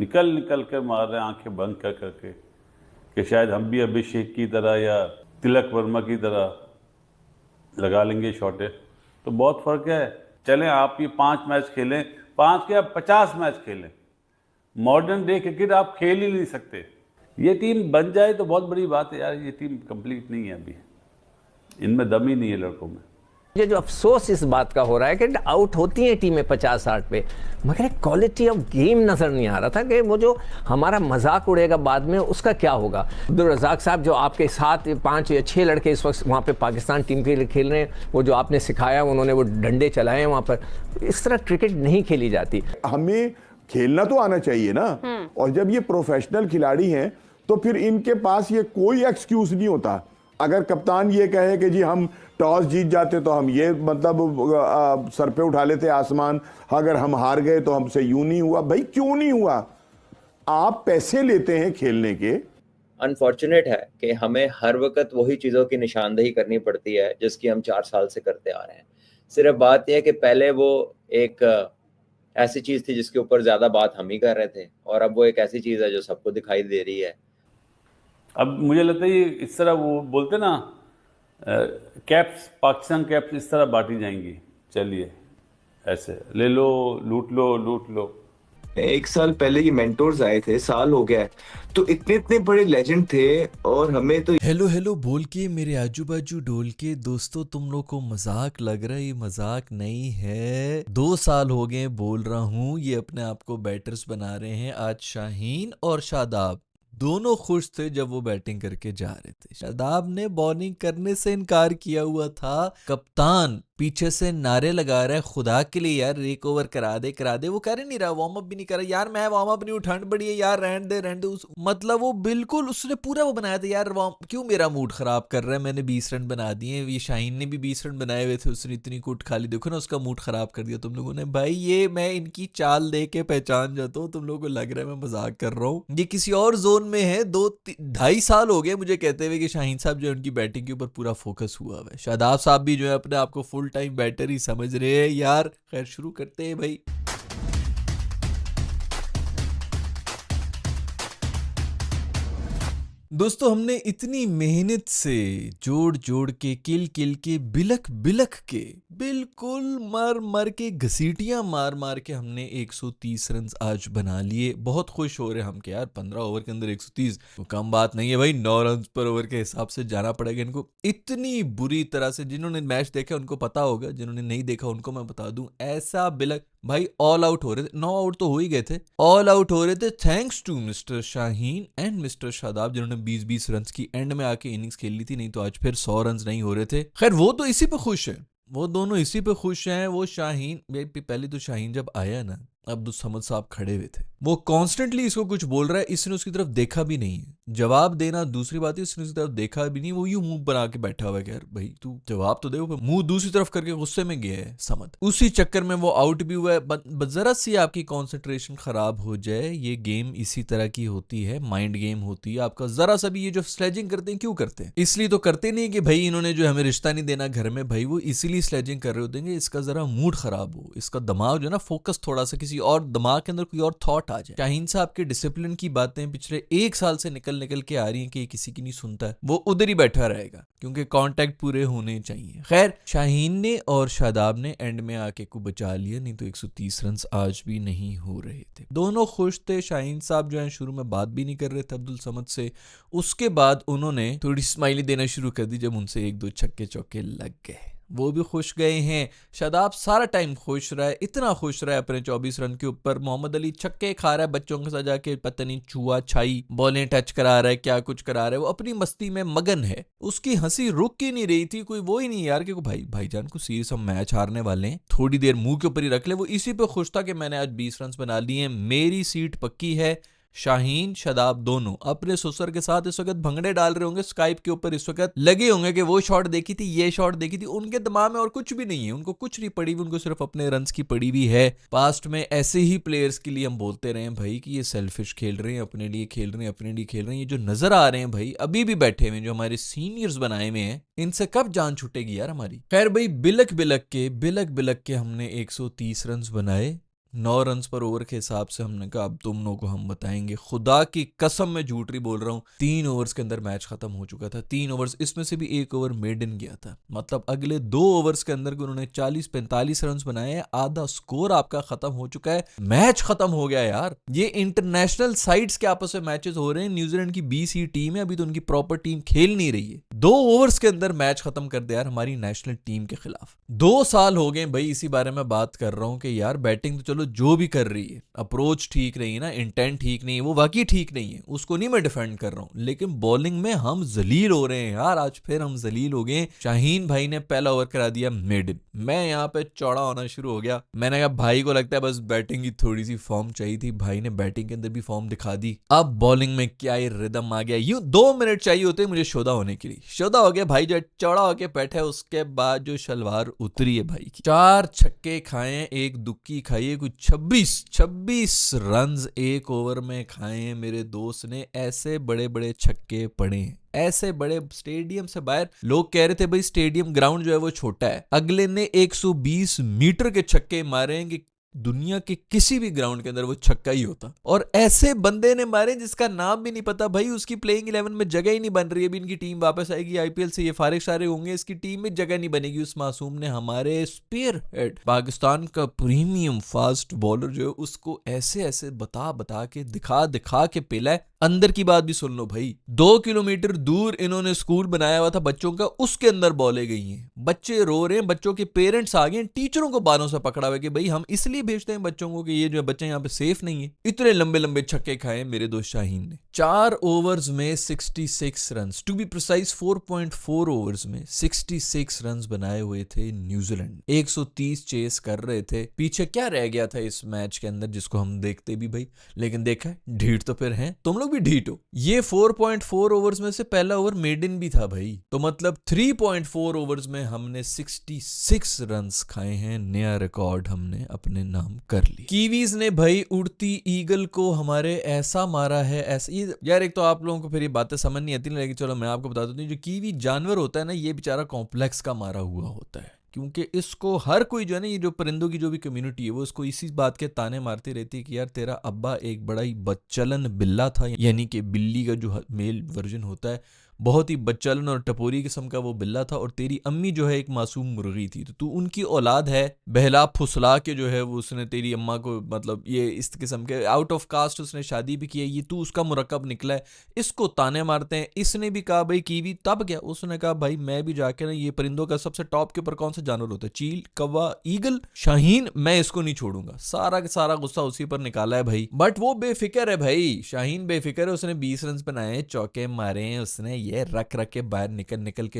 निकल निकल कर मार रहे हैं आंखें बंद कर करके कि शायद हम भी अभिषेक की तरह या तिलक वर्मा की तरह लगा लेंगे शॉटे। तो बहुत फर्क है। चलें आप ये 5 मैच खेलें, 5 के आप 50 मैच खेलें, मॉडर्न डे क्रिकेट आप खेल ही नहीं सकते। ये टीम बन जाए तो बहुत बड़ी बात है यार। ये टीम कंप्लीट नहीं है अभी, इनमें दम ही नहीं है लड़कों में। मुझे जो अफसोस इस बात का हो रहा है कि आउट होती हैं टीमें 50-60 पे, मगर क्वालिटी ऑफ गेम नज़र नहीं आ रहा था कि वो जो हमारा मजाक उड़ेगा बाद में उसका क्या होगा। अब्दुल रज़ाक साहब जो आपके साथ 5 या 6 लड़के इस वक्त वहाँ पे पाकिस्तान टीम के लिए खेल रहे हैं, वो जो आपने सिखाया, उन्होंने वो डंडे चलाए हैं वहाँ पर, इस तरह क्रिकेट नहीं खेली जाती। हमें खेलना तो आना चाहिए ना। और जब ये प्रोफेशनल खिलाड़ी हैं तो फिर इनके पास ये कोई एक्सक्यूज नहीं होता। अगर कप्तान ये कहे कि जी हम टॉस जीत जाते तो हम ये मतलब सर पे उठा लेते आसमान, अगर हम हार गए तो हमसे यूं नहीं हुआ। भाई क्यों नहीं हुआ? आप पैसे लेते हैं खेलने के। अनफॉर्चुनेट है कि हमें हर वक्त वही चीज़ों की निशानदेही करनी पड़ती है जिसकी हम 4 साल से करते आ रहे हैं। सिर्फ बात यह है कि पहले वो एक ऐसी चीज़ थी जिसके ऊपर ज़्यादा बात हम ही कर रहे थे, और अब वो एक ऐसी चीज़ है जो सबको दिखाई दे रही है। अब मुझे लगता है ये इस तरह वो बोलते ना कैप्स, पाकिस्तान कैप्स इस तरह बांटी जाएंगी। चलिए ऐसे ले लो, लूट लो, लूट लो। 1 साल पहले ये मेंटोर्स आए थे, साल हो गया है, तो इतने इतने बड़े लेजेंड थे और हमें तो हेलो हेलो बोल के मेरे आजू बाजू डोल के। दोस्तों तुम लोग को मजाक लग रहा है, ये मजाक नहीं है। 2 साल हो गए बोल रहा हूँ, ये अपने आप को बैटर्स बना रहे हैं। आज शाहीन और शादाब दोनों खुश थे जब वो बैटिंग करके जा रहे थे। शादाब ने बॉलिंग करने से इनकार किया हुआ था। कप्तान पीछे से नारे लगा रहा है खुदा के लिए यार एक ओवर करा दे करा दे। वो कर ही नहीं रहा, वार्म अप भी नहीं कर रहा। यार मैं वार्म अप नहीं, ठंड बड़ी है यार, रहने दे मतलब वो बिल्कुल उसने पूरा वो बनाया था यार, क्यों मेरा मूड खराब कर रहा है, मैंने 20 रन बना दिए। ये शाहीन ने भी 20 रन बनाए हुए थे, उसने इतनी कुट खा ली, देखो ना उसका मूड खराब कर दिया तुम लोगों ने। भाई ये मैं इनकी चाल दे के पहचान जाता हूँ, तुम लोगों को लग रहा है मैं मजाक कर रहा हूँ। ये किसी और जोन में है। 2-2.5 साल हो गए मुझे कहते हुए कि शाहीन साहब जो है उनकी बैटिंग के ऊपर पूरा फोकस हुआ है। शादाब साहब भी जो है अपने आप को फुल टाइम बैटर ही समझ रहे हैं यार। खैर शुरू करते हैं भाई। दोस्तों हमने इतनी मेहनत से जोड़ जोड़ के किल के बिलख बिलख के बिल्कुल मर मर के घसीटियां मार मार के हमने 130 रन आज बना लिए। बहुत खुश हो रहे हम कि यार 15 ओवर के अंदर 130 तो कम बात नहीं है भाई। 9 रन पर ओवर के हिसाब से जाना पड़ेगा इनको। इतनी बुरी तरह से, जिन्होंने मैच देखा उनको पता होगा, जिन्होंने नहीं देखा उनको मैं बता दूं, ऐसा बिलख भाई ऑल आउट हो रहे थे। 9 आउट तो हो ही गए थे, ऑल आउट हो रहे थे thanks to Mr Shaheen and Mr Shadab जिन्होंने 20-20 रन की एंड में आके इनिंग्स खेल ली थी। नहीं तो आज फिर 100 रन नहीं हो रहे थे। खैर वो तो इसी पे खुश है, वो दोनों इसी पे खुश हैं। वो शाहीन, पहले तो शाहीन जब आया ना, अब्दुल समद साहब खड़े हुए थे, वो कॉन्स्टेंटली इसको कुछ बोल रहा है, इसने उसकी तरफ देखा भी नहीं है। जवाब देना दूसरी बात है, इसने उसकी तरफ देखा भी नहीं। वो यूं मुंह बना के बैठा हुआ है कि यार भाई तू जवाब तो दे, मुंह दूसरी तरफ करके गुस्से में गया है समद। उसी चक्कर में वो आउट भी हुआ है। जरा सी आपकी कॉन्सेंट्रेशन खराब हो जाए, ये गेम इसी तरह की होती है, माइंड गेम होती है आपका। जरा सा भी ये जो स्लेजिंग करते हैं, क्यों करते हैं? इसलिए तो करते नहीं कि भाई इन्होंने जो हमें रिश्ता नहीं देना घर में, भाई वो इसीलिए स्लेजिंग कर रहे होते हैं इसका जरा मूड खराब हो, इसका दिमाग जो है ना फोकस थोड़ा सा किसी और दिमाग के अंदर कोई और थॉट आ जाए। शाहीन साहब के डिसिप्लिन की बातें पिछले 1 साल से निकल के आ रही हैं कि किसी की नहीं सुनता है, वो उधर ही बैठा रहेगा क्योंकि कांटेक्ट पूरे होने चाहिए। खैर शाहीन ने और शादाब ने एंड में आके को बचा लिया, नहीं तो 130 रन आज भी नहीं हो रहे थे। दोनों खुश थे। शाहीन साहब जो है शुरू में बात भी नहीं कर रहे थे अब्दुल समद से, उसके बाद उन्होंने थोड़ी स्माइली देना शुरू कर दी जब उनसे 1-2 छक्के चौके लग गए, वो भी खुश गए हैं। शादाब सारा टाइम खुश रहा है, इतना खुश रहा है अपने 24 रन के ऊपर। मोहम्मद अली छक्के खा रहा है बच्चों के साथ जाके, पता नहीं छुआ छाई बॉलें टच करा रहा है, क्या कुछ करा रहा है, वो अपनी मस्ती में मगन है। उसकी हंसी रुक ही नहीं रही थी, कोई वो ही नहीं यार कि भाईजान को सीरियस हम मैच हारने वाले हैं, थोड़ी देर मुंह के ऊपर ही रख ले। वो इसी पे खुश था कि मैंने आज 20 रन बना लिए, मेरी सीट पक्की है। शाहीन शादाब दोनों अपने ससुर के साथ इस वक्त भंगड़े डाल रहे होंगे स्काइप के ऊपर, इस वक्त लगे होंगे कि वो शॉट देखी थी, ये शॉट देखी थी। उनके दिमाग में और कुछ भी नहीं है, उनको कुछ नहीं पड़ी हुई, उनको सिर्फ अपने रन्स की पड़ी हुई है। पास्ट में ऐसे ही प्लेयर्स के लिए हम बोलते रहे हैं भाई कि ये सेल्फिश खेल रहे हैं, अपने लिए खेल रहे हैं, अपने लिए खेल रहे हैं। ये जो नजर आ रहे हैं भाई अभी भी बैठे हुए जो हमारे सीनियर्स बनाए हुए हैं, इनसे कब जान छूटेगी यार हमारी। खैर भाई बिलक बिलक के हमने 130 रन बनाए। 9 रन पर ओवर के हिसाब से हमने कहा अब तुम लोगों को हम बताएंगे। खुदा की कसम मैं झूठ नहीं बोल रहा हूँ, 3 ओवर्स के अंदर मैच खत्म हो चुका था। 3 ओवर्स, इसमें से भी 1 ओवर मेडन गया था। मतलब अगले 2 ओवर्स के अंदर उन्होंने 40-45 रन बनाए हैं, आधा स्कोर आपका खत्म हो चुका है, मैच खत्म हो गया यार। ये इंटरनेशनल साइड्स के आपस में मैचेस हो रहे हैं। न्यूजीलैंड की BC टीम है, अभी तो उनकी प्रॉपर टीम खेल नहीं रही है। 2 ओवर्स के अंदर मैच खत्म कर दिया यार हमारी नेशनल टीम के खिलाफ। 2 साल हो गए भाई इसी बारे में बात कर रहा हूं कि यार बैटिंग तो चलो जो भी कर रही है, अप्रोच ठीक नहीं है ना, इंटेंट ठीक नहीं है, वो वाकई ठीक नहीं है, उसको नहीं मैं डिफेंड कर रहा हूं, लेकिन बॉलिंग में हम जलील हो रहे हैं यार। आज फिर हम जलील हो गए। शाहीन भाई ने पहला ओवर करा दिया मेडन, मैं यहाँ पे चौड़ा होना शुरू हो गया। मैंने कहा भाई को लगता है बस बैटिंग की थोड़ी सी फॉर्म चाहिए थी, भाई ने बैटिंग के अंदर भी फॉर्म दिखा दी। अब बॉलिंग में क्या ही रिदम आ गया। यूं 2 मिनट चाहिए होते मुझे शोधा होने के लिए, शोधा हो गया भाई, जो चौड़ा होके बैठे, उसके बाद जो शलवार उतरी है भाई की। 4 छक्के खाए, 1 दुक्की खाई है, कुछ 26 रन 1 ओवर में खाए हैं मेरे दोस्त ने। ऐसे बड़े बड़े छक्के पड़े हैं, ऐसे बड़े स्टेडियम से बाहर। लोग कह रहे थे भाई स्टेडियम ग्राउंड जो है वो छोटा है, अगले ने 120 मीटर के छक्के मारे हैं कि दुनिया के किसी भी ग्राउंड के अंदर वो छक्का ही होता। और ऐसे बंदे ने मारे जिसका नाम भी नहीं पता भाई, उसकी प्लेइंग 11 में जगह ही नहीं बन रही है। अभी इनकी टीम वापस आएगी IPL से, ये फारिग शारिग होंगे, इसकी टीम में जगह नहीं बनेगी। उस मासूम ने, हमारे स्पीयर हेड, पाकिस्तान का प्रीमियम फास्ट बॉलर जो है, उसको ऐसे ऐसे बता बता के, दिखा दिखा के पेला है। अंदर की बात भी सुन लो भाई, 2 किलोमीटर दूर इन्होंने स्कूल बनाया हुआ था बच्चों का, उसके अंदर बॉलें गई हैं, बच्चे रो रहे हैं, बच्चों के पेरेंट्स आ गए, टीचरों को बालों से पकड़ा हुआ कि भाई हम इसलिए भेजते हैं बच्चों को कि ये जो बच्चे यहाँ पे सेफ नहीं है। इतने लंबे लंबे छक्के खाए मेरे दोस्त शाहीन ने। 4 ओवर्स में 66 run, to be precise 4.4 overs में 66 रन बनाए हुए थे न्यूजीलैंड। 130 चेस कर रहे थे। पीछे क्या रह गया था इस मैच के अंदर जिसको हम देखते भी भाई, लेकिन देखा ढीठ तो फिर हैं, तुम लोग भी ढीठ हो। ये 4.4 ओवर्स में से पहला ओवर मेडन भी था भाई, तो मतलब 3.4 ओवर्स में हमने 66 रन्स खाए हैं। नया रिकॉर्ड हमने अपने नाम कर ली। कीवीज ने भाई उड़ती ईगल को हमारे ऐसा मारा है, ऐसा यार। एक तो आप लोगों को फिर ये बातें समझ नहीं आती, लेकिन चलो मैं आपको बता देता हूँ, जो कीवी जानवर होता है ना, ये बेचारा कॉम्प्लेक्स का मारा हुआ होता है, क्योंकि इसको हर कोई जो है ना, ये जो परिंदों की जो भी कम्युनिटी है, वो इसको इसी बात के ताने मारती रहती है कि यार तेरा अब्बा एक बड़ा ही बच्चलन बिल्ला था, यानी कि बिल्ली का जो मेल वर्जन होता है, बहुत ही बच्चलन और टपोरी किस्म का वो बिल्ला था, और तेरी अम्मी जो है एक मासूम मुर्गी थी, तो तू उनकी औलाद है। बहला फुसला के जो है वो उसने तेरी अम्मा को, मतलब ये इस किस्म के आउट ऑफ कास्ट उसने शादी भी की है, ये तू उसका मुरक्कब निकला है, इसको ताने मारते हैं। इसने भी कहा भाई कीवी, तब क्या उसने कहा भाई मैं भी जाके ना, ये परिंदों का सबसे टॉप के ऊपर कौन सा जानवर होता है, चील, कौवा, ईगल, शाहीन, मैं इसको नहीं छोड़ूंगा। सारा का सारा गुस्सा उसी पर निकाला है भाई। बट वो बेफिक्र है भाई, शाहीन बेफिक्र है। उसने 20 रन बनाए, चौके मारे हैं उसने, ये रख रख के बाहर निकल निकल के